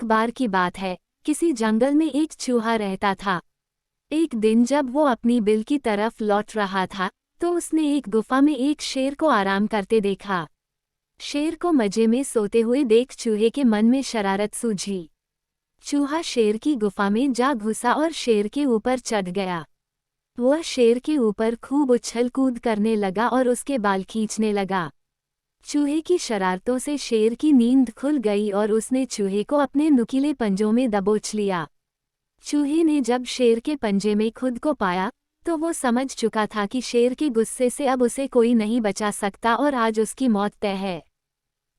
एक बार की बात है, किसी जंगल में एक चूहा रहता था। एक दिन जब वो अपनी बिल की तरफ लौट रहा था, तो उसने एक गुफा में एक शेर को आराम करते देखा। शेर को मजे में सोते हुए देख चूहे के मन में शरारत सूझी। चूहा शेर की गुफा में जा घुसा और शेर के ऊपर चढ़ गया। वह शेर के ऊपर खूब उछल कूद करने लगा और उसके बाल खींचने लगा। चूहे की शरारतों से शेर की नींद खुल गई और उसने चूहे को अपने नुकीले पंजों में दबोच लिया। चूहे ने जब शेर के पंजे में खुद को पाया, तो वो समझ चुका था कि शेर के गुस्से से अब उसे कोई नहीं बचा सकता और आज उसकी मौत तय है।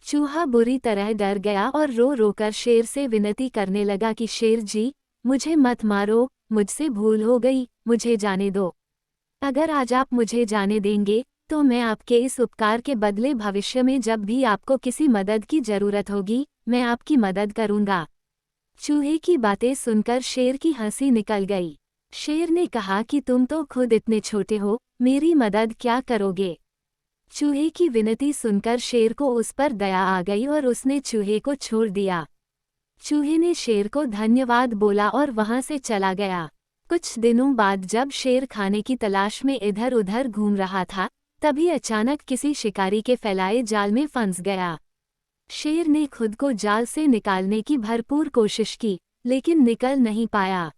चूहा बुरी तरह डर गया और रो रो कर शेर से विनती करने लगा कि शेर जी, मुझे मत मारो, मुझसे भूल हो गई, मुझे जाने दो। अगर आज आप मुझे जाने देंगे, तो मैं आपके इस उपकार के बदले भविष्य में जब भी आपको किसी मदद की जरूरत होगी, मैं आपकी मदद करूंगा। चूहे की बातें सुनकर शेर की हंसी निकल गई। शेर ने कहा कि तुम तो खुद इतने छोटे हो, मेरी मदद क्या करोगे। चूहे की विनती सुनकर शेर को उस पर दया आ गई और उसने चूहे को छोड़ दिया। चूहे ने शेर को धन्यवाद बोला और वहां से चला गया। कुछ दिनों बाद जब शेर खाने की तलाश में इधर उधर घूम रहा था, तभी अचानक किसी शिकारी के फैलाए जाल में फंस गया। शेर ने खुद को जाल से निकालने की भरपूर कोशिश की, लेकिन निकल नहीं पाया।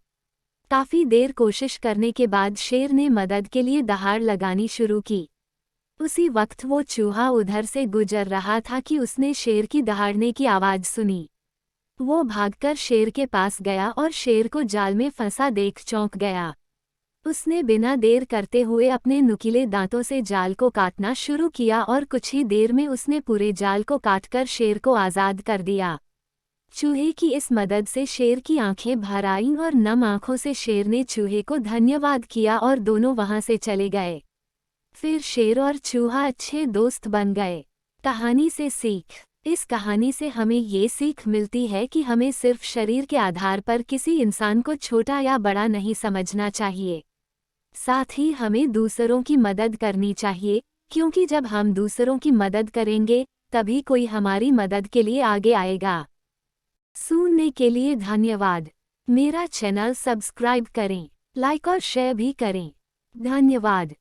काफी देर कोशिश करने के बाद शेर ने मदद के लिए दहाड़ लगानी शुरू की। उसी वक्त वो चूहा उधर से गुजर रहा था कि उसने शेर की दहाड़ने की आवाज सुनी। वो भागकर शेर के पास गया और शेर को जाल में फंसा देख चौंक गया। उसने बिना देर करते हुए अपने नुकीले दांतों से जाल को काटना शुरू किया और कुछ ही देर में उसने पूरे जाल को काटकर शेर को आज़ाद कर दिया। चूहे की इस मदद से शेर की आंखें भर आईं और नम आंखों से शेर ने चूहे को धन्यवाद किया और दोनों वहां से चले गए। फिर शेर और चूहा अच्छे दोस्त बन गए। कहानी से सीख। इस कहानी से हमें ये सीख मिलती है कि हमें सिर्फ शरीर के आधार पर किसी इंसान को छोटा या बड़ा नहीं समझना चाहिए। साथ ही हमें दूसरों की मदद करनी चाहिए, क्योंकि जब हम दूसरों की मदद करेंगे, तभी कोई हमारी मदद के लिए आगे आएगा। सुनने के लिए धन्यवाद। मेरा चैनल सब्सक्राइब करें, लाइक और शेयर भी करें। धन्यवाद।